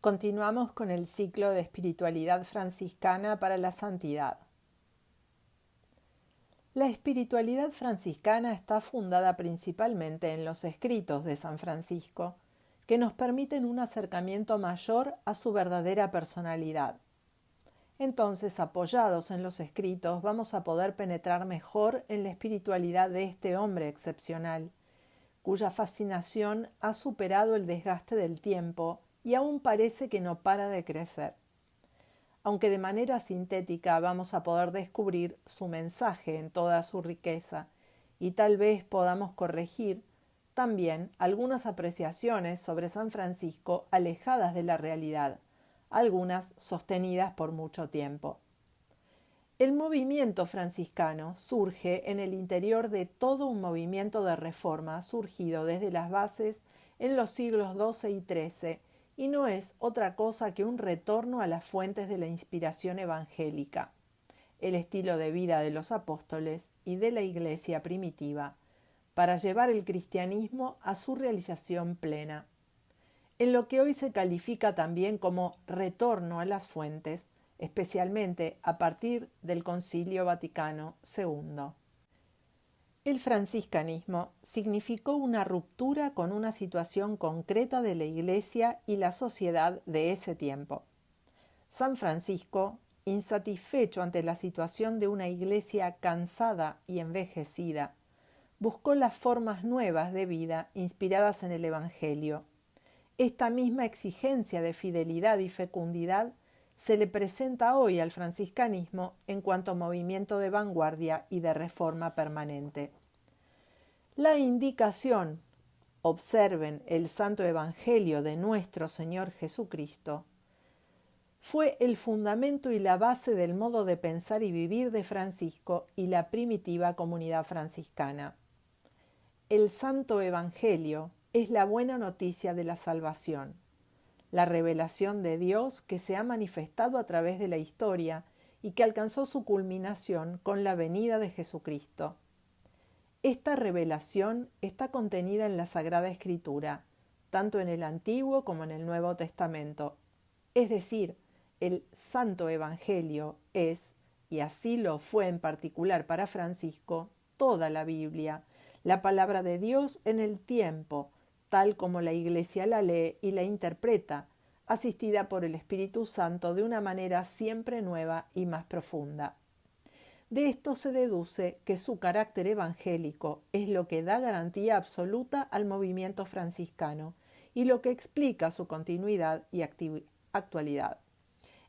Continuamos con el ciclo de espiritualidad franciscana para la santidad. La espiritualidad franciscana está fundada principalmente en los escritos de San Francisco, que nos permiten un acercamiento mayor a su verdadera personalidad. Entonces, apoyados en los escritos, vamos a poder penetrar mejor en la espiritualidad de este hombre excepcional, cuya fascinación ha superado el desgaste del tiempo y aún parece que no para de crecer. Aunque de manera sintética vamos a poder descubrir su mensaje en toda su riqueza y tal vez podamos corregir también algunas apreciaciones sobre San Francisco alejadas de la realidad, algunas sostenidas por mucho tiempo. El movimiento franciscano surge en el interior de todo un movimiento de reforma surgido desde las bases en los siglos XII y XIII y no es otra cosa que un retorno a las fuentes de la inspiración evangélica, el estilo de vida de los apóstoles y de la Iglesia primitiva, para llevar el cristianismo a su realización plena. En lo que hoy se califica también como retorno a las fuentes, especialmente a partir del Concilio Vaticano II. El franciscanismo significó una ruptura con una situación concreta de la Iglesia y la sociedad de ese tiempo. San Francisco, insatisfecho ante la situación de una Iglesia cansada y envejecida, buscó las formas nuevas de vida inspiradas en el Evangelio. Esta misma exigencia de fidelidad y fecundidad se le presenta hoy al franciscanismo en cuanto a movimiento de vanguardia y de reforma permanente. La indicación, observen el Santo Evangelio de nuestro Señor Jesucristo, fue el fundamento y la base del modo de pensar y vivir de Francisco y la primitiva comunidad franciscana. El Santo Evangelio es la buena noticia de la salvación, la revelación de Dios que se ha manifestado a través de la historia y que alcanzó su culminación con la venida de Jesucristo. Esta revelación está contenida en la Sagrada Escritura, tanto en el Antiguo como en el Nuevo Testamento. Es decir, el Santo Evangelio es, y así lo fue en particular para Francisco, toda la Biblia, la palabra de Dios en el tiempo, tal como la Iglesia la lee y la interpreta, asistida por el Espíritu Santo de una manera siempre nueva y más profunda. De esto se deduce que su carácter evangélico es lo que da garantía absoluta al movimiento franciscano y lo que explica su continuidad y actualidad.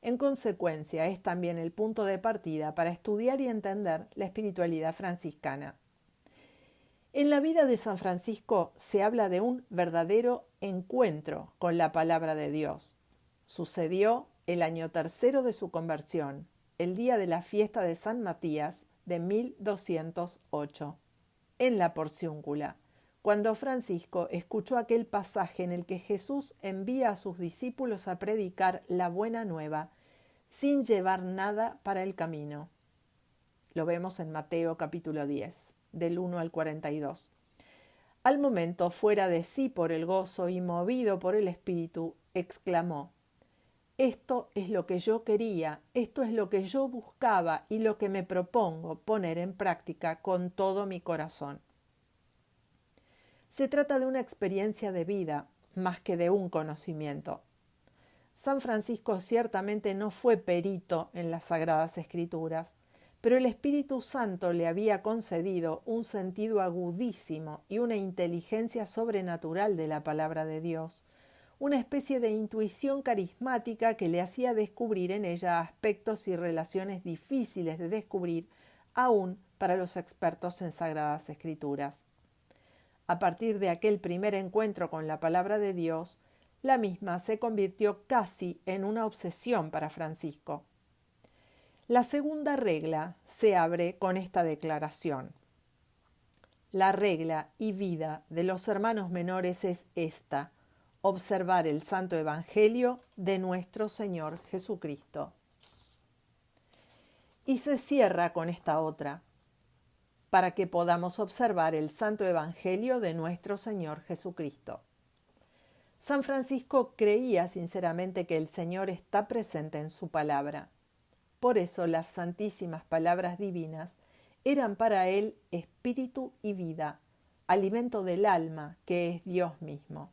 En consecuencia, es también el punto de partida para estudiar y entender la espiritualidad franciscana. En la vida de San Francisco se habla de un verdadero encuentro con la palabra de Dios. Sucedió el año tercero de su conversión, el día de la fiesta de San Matías de 1208, en la Porciúncula, cuando Francisco escuchó aquel pasaje en el que Jesús envía a sus discípulos a predicar la buena nueva sin llevar nada para el camino. Lo vemos en Mateo capítulo 10. Del 1 al 42. Al momento, fuera de sí por el gozo y movido por el Espíritu, exclamó: «Esto es lo que yo quería, esto es lo que yo buscaba y lo que me propongo poner en práctica con todo mi corazón». Se trata de una experiencia de vida, más que de un conocimiento. San Francisco ciertamente no fue perito en las Sagradas Escrituras, pero el Espíritu Santo le había concedido un sentido agudísimo y una inteligencia sobrenatural de la palabra de Dios, una especie de intuición carismática que le hacía descubrir en ella aspectos y relaciones difíciles de descubrir aún para los expertos en Sagradas Escrituras. A partir de aquel primer encuentro con la palabra de Dios, la misma se convirtió casi en una obsesión para Francisco. La segunda regla se abre con esta declaración. La regla y vida de los hermanos menores es esta: observar el Santo Evangelio de nuestro Señor Jesucristo. Y se cierra con esta otra: para que podamos observar el Santo Evangelio de nuestro Señor Jesucristo. San Francisco creía sinceramente que el Señor está presente en su palabra. Por eso las santísimas palabras divinas eran para él espíritu y vida, alimento del alma, que es Dios mismo.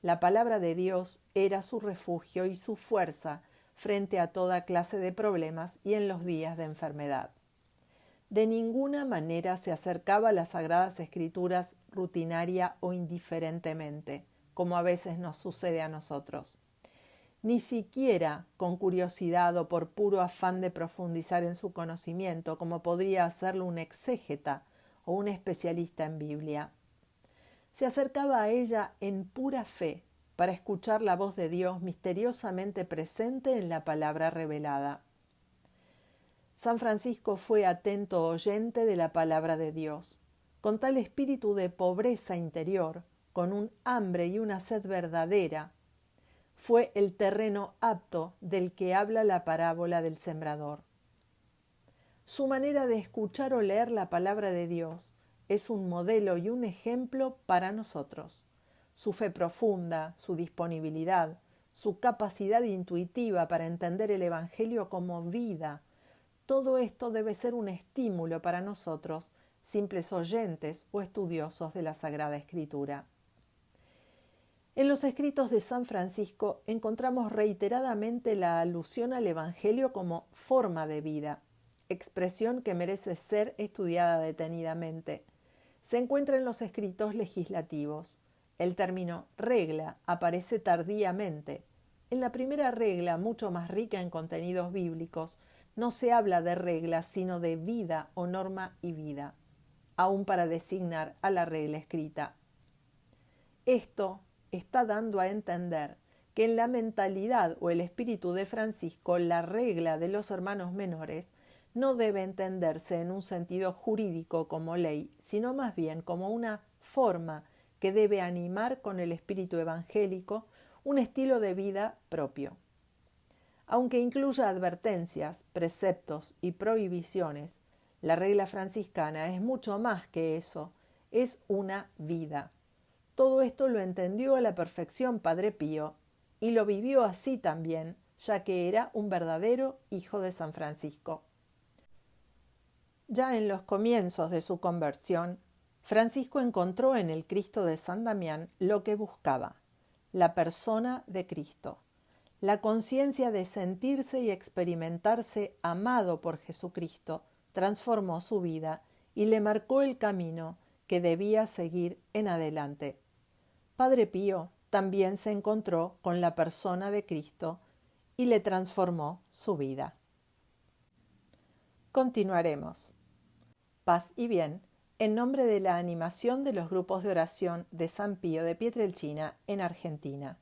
La palabra de Dios era su refugio y su fuerza frente a toda clase de problemas y en los días de enfermedad. De ninguna manera se acercaba a las Sagradas Escrituras rutinaria o indiferentemente, como a veces nos sucede a nosotros. Ni siquiera con curiosidad o por puro afán de profundizar en su conocimiento, como podría hacerlo un exégeta o un especialista en Biblia. Se acercaba a ella en pura fe para escuchar la voz de Dios misteriosamente presente en la palabra revelada. San Francisco fue atento oyente de la palabra de Dios, con tal espíritu de pobreza interior, con un hambre y una sed verdadera. Fue el terreno apto del que habla la parábola del sembrador. Su manera de escuchar o leer la palabra de Dios es un modelo y un ejemplo para nosotros. Su fe profunda, su disponibilidad, su capacidad intuitiva para entender el Evangelio como vida, todo esto debe ser un estímulo para nosotros, simples oyentes o estudiosos de la Sagrada Escritura. En los escritos de San Francisco encontramos reiteradamente la alusión al Evangelio como forma de vida, expresión que merece ser estudiada detenidamente. Se encuentra en los escritos legislativos. El término regla aparece tardíamente. En la primera regla, mucho más rica en contenidos bíblicos, no se habla de regla, sino de vida o norma y vida, aún para designar a la regla escrita. Esto está dando a entender que en la mentalidad o el espíritu de Francisco, la regla de los hermanos menores no debe entenderse en un sentido jurídico como ley, sino más bien como una forma que debe animar con el espíritu evangélico un estilo de vida propio. Aunque incluya advertencias, preceptos y prohibiciones, la regla franciscana es mucho más que eso, es una vida. Todo esto lo entendió a la perfección Padre Pío y lo vivió así también, ya que era un verdadero hijo de San Francisco. Ya en los comienzos de su conversión, Francisco encontró en el Cristo de San Damián lo que buscaba, la persona de Cristo. La conciencia de sentirse y experimentarse amado por Jesucristo transformó su vida y le marcó el camino que debía seguir en adelante. Padre Pío también se encontró con la persona de Cristo y le transformó su vida. Continuaremos. Paz y bien, en nombre de la animación de los grupos de oración de San Pío de Pietrelcina en Argentina.